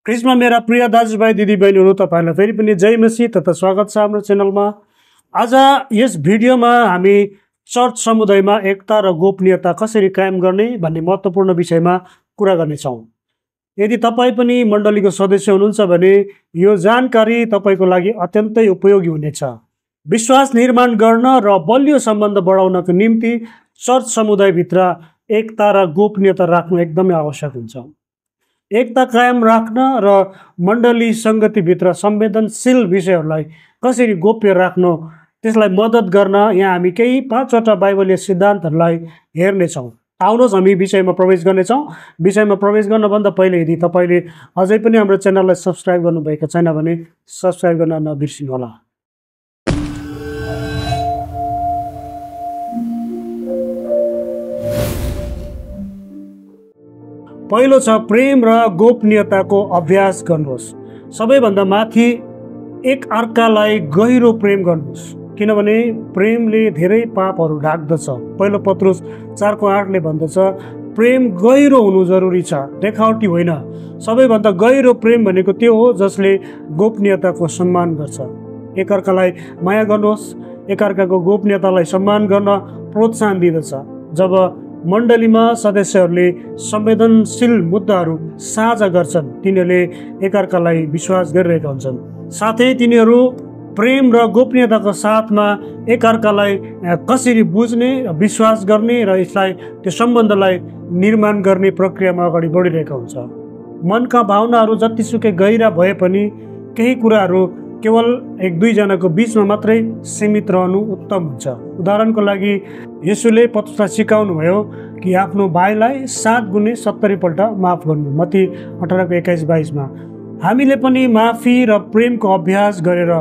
क्रिस्मा मेरा प्रिय दाजुभाइ दिदीबहिनीहरू तपाईहरुलाई फेरि पनि जय मसीह तथा स्वागत छ हाम्रो च्यानलमा। आज यस भिडियोमा हामी चर्च समुदायमा एकता र गोपनीयता कसरी कायम गर्ने भन्ने महत्त्वपूर्ण विषयमा कुरा गर्नेछौँ। यदि तपाई पनि मण्डलीको सदस्य हुनुहुन्छ भने यो जानकारी तपाईको लागि अत्यन्तै उपयोगी हुनेछ। विश्वास निर्माण गर्न र बलियो सम्बन्ध बढाउनको निम्ति चर्च समुदायभित्र एकता र गोपनीयता राख्नु एकदमै आवश्यक हुन्छ। एकता कायम राख्न र मण्डली संगतिभित्र संवेदनशील विषयहरूलाई कसरी गोप्य राख्नु त्यसलाई मद्दत गर्न यहाँ हामी केही 5 वटा बाइबलीय सिद्धान्तहरूलाई हेर्नेछौँ। आउनुहोस् हामी विषयमा प्रवेश गर्नेछौँ। विषयमा प्रवेश गर्नभन्दा पहिले यदि तपाईले अझै पनि हाम्रो च्यानललाई सब्स्क्राइब गर्नुभएको छैन भने सब्स्क्राइब गर्न नबिर्सिनुहोला। पहिलो छ प्रेम र गोपनीयताको अभ्यास गर्नुहोस्। सबैभन्दा माथि एक अर्कालाई गहिरो प्रेम गर्नुहोस्, किनभने प्रेमले धेरै पापहरू ढाक्दछ। पहिलो पत्रुस 4:8 ले भन्दछ प्रेम गहिरो हुनु जरुरी छ, देखावटी होइन। सबैभन्दा गहिरो प्रेम भनेको त्यो हो जसले गोपनीयताको सम्मान गर्छ। एकअर्कालाई माया गर्नुहोस्, एकअर्काको गोपनीयतालाई सम्मान गर्न प्रोत्साहन दिँदछ। जब मण्डलीमा सदस्यहरूले संवेदनशील मुद्दाहरू साझा गर्छन् तिनीहरूले एकअर्कालाई विश्वास गरिरहेका हुन्छन्। साथै तिनीहरू प्रेम र गोपनीयताको साथमा एकअर्कालाई कसरी बुझ्ने, विश्वास गर्ने र यसलाई त्यो सम्बन्धलाई निर्माण गर्ने प्रक्रियामा अगाडि बढिरहेका हुन्छ। मनका भावनाहरू जतिसुकै गहिरा भए पनि केही कुराहरू केवल 1-2 जनाको बीचमा मात्रै सीमित रहनु उत्तम हुन्छ। उदाहरणको लागि येशूले पत्रुसलाई सिकाउनु भयो कि आफ्नो भाइलाई 7 गुणे 70 पल्ट माफ गर्नु, मत्ती 18:21-22 मा। हामीले पनि माफी र प्रेमको अभ्यास गरेर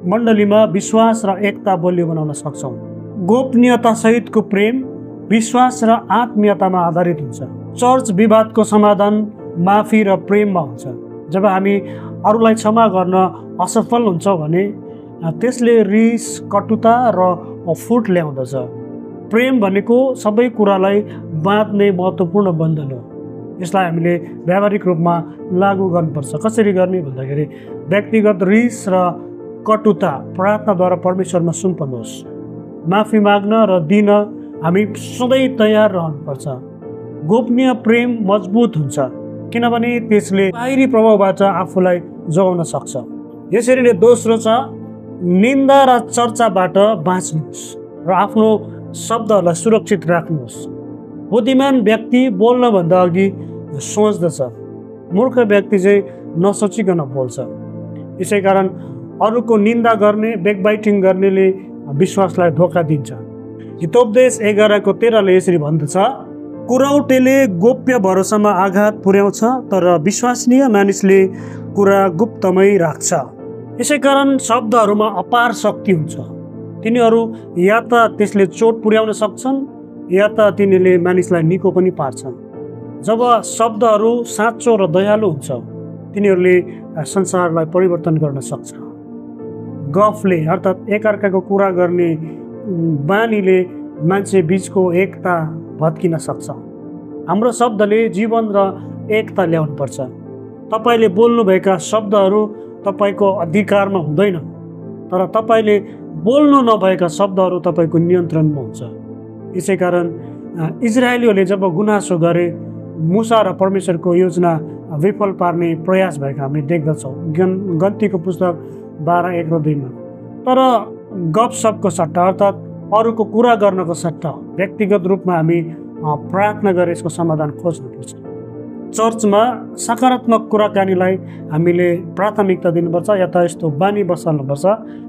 मण्डलीमा विश्वास र एकता बलियो बनाउन सक्छौँ। गोपनीयता सहितको प्रेम विश्वास र आत्मीयतामा आधारित हुन्छ। चर्च विवादको समाधान माफी र प्रेममा हुन्छ। जब हामी अरूलाई क्षमा गर्न असफल हुन्छ भने त्यसले रिस, कटुता र फुट ल्याउँदछ। प्रेम भनेको सबै कुरालाई बाँध्ने महत्त्वपूर्ण बन्धन हो। यसलाई हामीले व्यावहारिक रूपमा लागू गर्नुपर्छ। कसरी गर्ने भन्दाखेरि व्यक्तिगत रिस र कटुता प्रार्थनाद्वारा परमेश्वरमा सुम्पनुहोस्। माफी माग्न र दिन हामी सधैँ तयार रहनुपर्छ। गोपनीय प्रेम मजबुत हुन्छ किनभने त्यसले बाहिरी प्रभावबाट आफूलाई जोगाउन सक्छ। यसरी नै दोस्रो छ निन्दा र चर्चाबाट बाँच्नुहोस् र आफ्नो शब्दहरूलाई सुरक्षित राख्नुहोस्। बुद्धिमान व्यक्ति बोल्नभन्दा अघि सोच्दछ, मूर्ख व्यक्ति चाहिँ नसोचिकन बोल्छ। यसै कारण अरूको निन्दा गर्ने, बेकबाइटिङ गर्नेले विश्वासलाई धोका दिन्छ। हितोपदेश 11:13 ले यसरी भन्दछ कुराउटेले गोप्य भरोसामा आघात पुर्याउँछ तर विश्वसनीय मानिसले कुरा गुप्तमै राख्छ। यसै कारण शब्दहरूमा अपार शक्ति हुन्छ। तिनीहरू या त त्यसले चोट पुर्याउन सक्छन् या त तिनीहरूले मानिसलाई निको पनि पार्छन्। जब शब्दहरू साँचो र दयालु हुन्छ तिनीहरूले संसारलाई परिवर्तन गर्न सक्छ। गफले अर्थात् एकअर्काको कुरा गर्ने बानीले मान्छे बीचको एकता भत्किन सक्छ। हाम्रो शब्दले जीवन र एकता ल्याउनुपर्छ। तपाईले बोल्नुभएका शब्दहरू तपाईको अधिकारमा हुँदैन, तर तपाईले बोल्नु नभएका शब्दहरू तपाईको नियन्त्रणमा हुन्छ। यसै कारण इजरायलीहरूले जब गुनासो गरे मूसा र परमेश्वरको योजना विफल पार्ने प्रयास भएको हामी देख्दछौँ गन्तीको पुस्तक 12:1-2 मा। तर गफसपको सट्टा अर्थात् अरूको कुरा गर्नको सट्टा व्यक्तिगत रूपमा हामी प्रार्थना गरेर यसको समाधान खोज्नुपर्छ। चर्चमा सकारात्मक कुराकानीलाई हामीले प्राथमिकता दिनुपर्छ या त यस्तो बानी बसाल्नुपर्छ।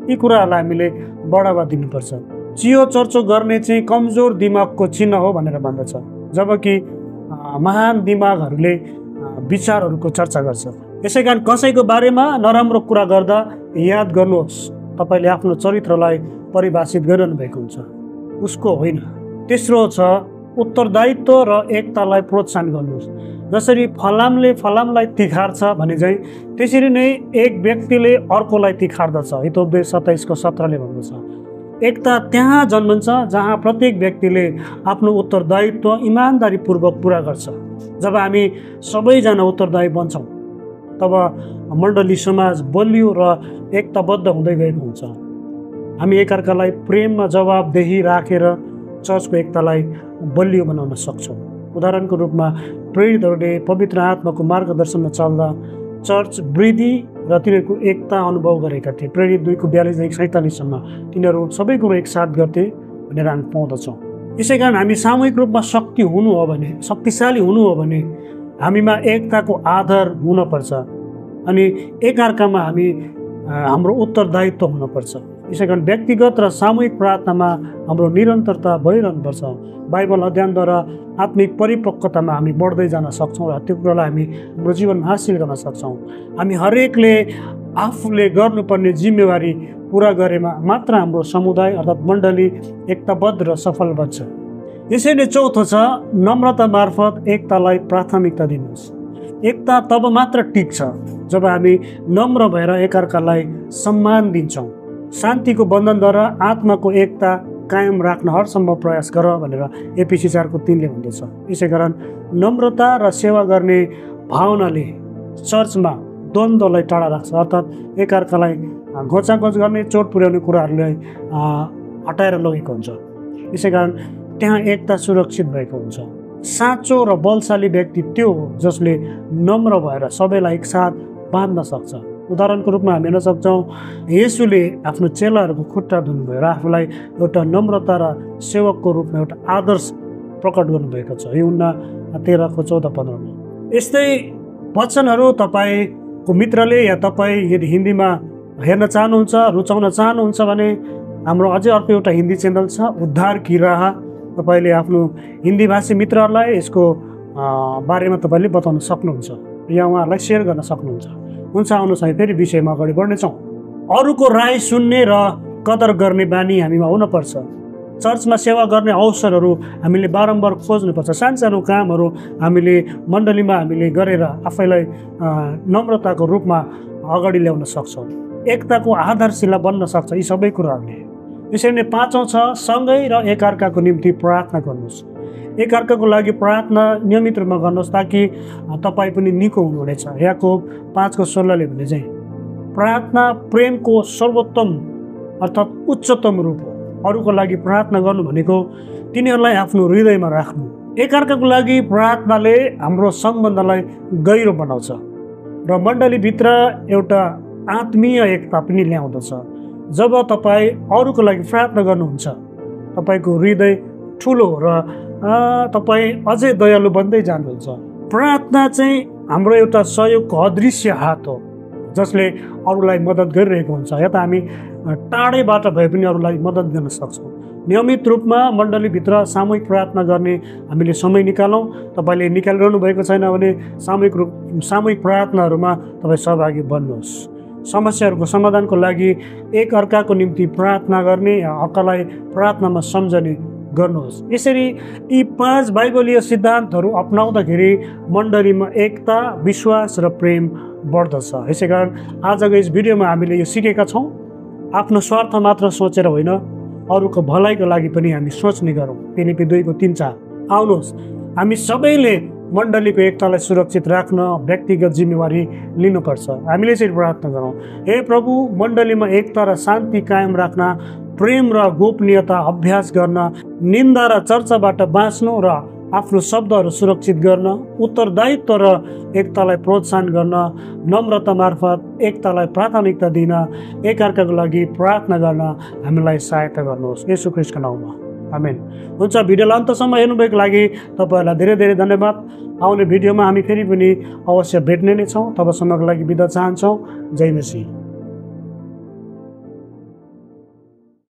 यी कुराहरूलाई हामीले बढावा दिनुपर्छ। चियो चर्चो गर्ने चाहिँ कमजोर दिमागको चिन्ह हो भनेर भन्दछ, जबकि महान दिमागहरूले विचारहरूको चर्चा गर्छ। यसै कारण कसैको बारेमा नराम्रो कुरा गर्दा याद गर्नुहोस् तपाईले आफ्नो चरित्रलाई परिभाषित गरिरहनु भएको हुन्छ, उसको होइन। तेस्रो छ उत्तरदायित्व र एकतालाई प्रोत्साहन गर्नुहोस्। जसरी फलामले फलामलाई तिखार्छ भने चाहिँ त्यसरी नै एक व्यक्तिले अर्कोलाई तिखार्दछ। हितोपदेश 27:17 ले भन्दछ एकता त्यहाँ जन्मन्छ जहाँ प्रत्येक व्यक्तिले आफ्नो उत्तरदायित्व इमानदारीपूर्वक पुरा गर्छ। जब हामी सबैजना उत्तरदायी बन्छौँ तब मण्डली समाज बलियो र एकताबद्ध हुँदै गएको हुन्छ। हामी एकअर्कालाई प्रेममा जवाबदेही राखेर चर्चको एकतालाई बलियो बनाउन सक्छौँ। उदाहरणको रूपमा प्रेरितहरूले पवित्र आत्माको मार्गदर्शनमा चल्दा चर्च वृद्धि र तिनीहरूको एकता अनुभव गरेका थिए। प्रेरित 2:42-47 तिनीहरू सबै कुरो एकसाथ गर्थे भनेर हामी पाउँदछौँ। यसै कारण हामी सामूहिक रूपमा शक्तिशाली हुनु हो भने हामीमा एकताको आधार हुनपर्छ अनि एकअर्कामा हाम्रो उत्तरदायित्व हुनपर्छ। यसै कारण व्यक्तिगत र सामूहिक प्रार्थनामा हाम्रो निरन्तरता भइरहनुपर्छ। बाइबल अध्ययनद्वारा आत्मिक परिपक्वतामा हामी बढ्दै जान सक्छौँ र त्यो कुरालाई हामी हाम्रो जीवनमा हासिल गर्न सक्छौँ। हामी हरेकले आफूले गर्नुपर्ने जिम्मेवारी पुरा गरेमा मात्र हाम्रो समुदाय अर्थात् मण्डली एकताबद्ध र सफल बन्छ। यसैले चौथो छ नम्रता मार्फत एकतालाई प्राथमिकता दिनुहोस्। एकता तब मात्र टिक्छ जब हामी नम्र भएर एकअर्कालाई सम्मान दिन्छौँ। शान्तिको बन्धनद्वारा आत्माको एकता कायम राख्न हरसम्भव प्रयास गर भनेर एफिसी 4:3 भन्दछ। यसै कारण नम्रता र सेवा गर्ने भावनाले चर्चमा द्वन्द्वलाई टाढा राख्छ, अर्थात् एकअर्कालाई घोचाघोच गर्ने चोट पुर्याउने कुराहरूलाई हटाएर लगेको हुन्छ। यसै कारण त्यहाँ एकता सुरक्षित भएको हुन्छ। साँचो र बलशाली व्यक्ति त्यो हो जसले नम्र भएर सबैलाई एकसाथ बाँध्न सक्छ। उदाहरणको रूपमा हामी हेर्न सक्छौँ येशूले आफ्नो चेलाहरूको खुट्टा धुनुभयो र आफूलाई एउटा नम्रता र सेवकको रूपमा एउटा आदर्श प्रकट गर्नुभएको छ। यूहन्ना 13:14-15। यस्तै वचनहरू तपाईँको मित्रले या तपाईँ यदि हिन्दीमा हेर्न चाहनुहुन्छ, रुचाउन चाहनुहुन्छ भने हाम्रो अझै अर्को एउटा हिन्दी च्यानल छ उद्धार की राह। तपाईँले आफ्नो हिन्दी भाषी मित्रहरूलाई यसको बारेमा तपाईँले बताउन सक्नुहुन्छ या उहाँहरूलाई सेयर गर्न सक्नुहुन्छ। हुन्छ, आउनुहोस् हामी फेरि विषयमा अगाडि बढ्नेछौँ। अरूको राय सुन्ने र कदर गर्ने बानी हामीमा हुनपर्छ। चर्चमा सेवा गर्ने अवसरहरू हामीले बारम्बार खोज्नुपर्छ। सानसानो कामहरू हामीले मण्डलीमा हामीले गरेर आफैलाई नम्रताको रूपमा अगाडि ल्याउन सक्छौँ। एकताको आधारशिला बन्न सक्छ यी सबै कुराहरूले। यसरी नै पाँचौँ छ सँगै र एकअर्काको निम्ति प्रार्थना गर्नुहोस्। एकअर्काको लागि प्रार्थना नियमित रूपमा गर्नुहोस् ताकि तपाईँ पनि निको हुनुहुनेछ। याकोब 5:16 भने चाहिँ प्रार्थना प्रेमको सर्वोत्तम अर्थात् उच्चतम रूप हो। अरूको लागि प्रार्थना गर्नु भनेको तिनीहरूलाई आफ्नो हृदयमा राख्नु। एकअर्काको लागि प्रार्थनाले हाम्रो सम्बन्धलाई गहिरो बनाउँछ र मण्डलीभित्र एउटा आत्मीय एकता पनि ल्याउँदछ। जब तपाईँ अरूको लागि प्रार्थना गर्नुहुन्छ तपाईँको हृदय ठुलो र तपाईँ अझै दयालु बन्दै जानुहुन्छ। प्रार्थना चाहिँ हाम्रो एउटा सहयोगको अदृश्य हात हो जसले अरूलाई मद्दत गरिरहेको हुन्छ। या त हामी टाढैबाट भए पनि अरूलाई मद्दत गर्न सक्छौँ। नियमित रूपमा मण्डलीभित्र सामूहिक प्रार्थना गर्ने हामीले समय निकालौँ। तपाईँले निकालिरहनु भएको छैन भने सामूहिक प्रार्थनाहरूमा तपाईँ सहभागी बन्नुहोस्। समस्याहरूको समाधानको लागि एकअर्काको निम्ति प्रार्थना गर्ने अर्कालाई प्रार्थनामा सम्झने गर्नुहोस्। यसरी यी 5 बाइबलीय सिद्धान्तहरू अपनाउँदाखेरि मण्डलीमा एकता, विश्वास र प्रेम बढ्दछ। यसै कारण आजको यस भिडियोमा हामीले यो सिकेका छौँ आफ्नो स्वार्थ मात्र सोचेर होइन अरूको भलाइको लागि पनि हामी सोच्ने गरौँ। फिलिपी 2:3-4। आउनुहोस् हामी सबैले मण्डलीको एकतालाई सुरक्षित राख्न व्यक्तिगत जिम्मेवारी लिनुपर्छ। हामीले चाहिँ प्रार्थना गरौँ, हे प्रभु मण्डलीमा एकता र शान्ति कायम राख्न, प्रेम र गोपनीयता अभ्यास गर्न, निन्दा र चर्चाबाट बाँच्नु र आफ्नो शब्दहरू सुरक्षित गर्न, उत्तरदायित्व र एकतालाई प्रोत्साहन गर्न, नम्रता मार्फत एकतालाई प्राथमिकता दिन, एकअर्काको लागि प्रार्थना गर्न हामीलाई सहायता गर्नुहोस्। येशू ख्रीष्टको नाममा आमेन। हुन्छ, भिडियोलाई अन्तसम्म हेर्नुभएको लागि तपाईँहरूलाई धेरै धेरै धन्यवाद। आउने भिडियोमा हामी फेरि पनि अवश्य भेट्ने नै छौँ। तबसम्मको लागि बिदा चाहन्छौँ। जय मसीह।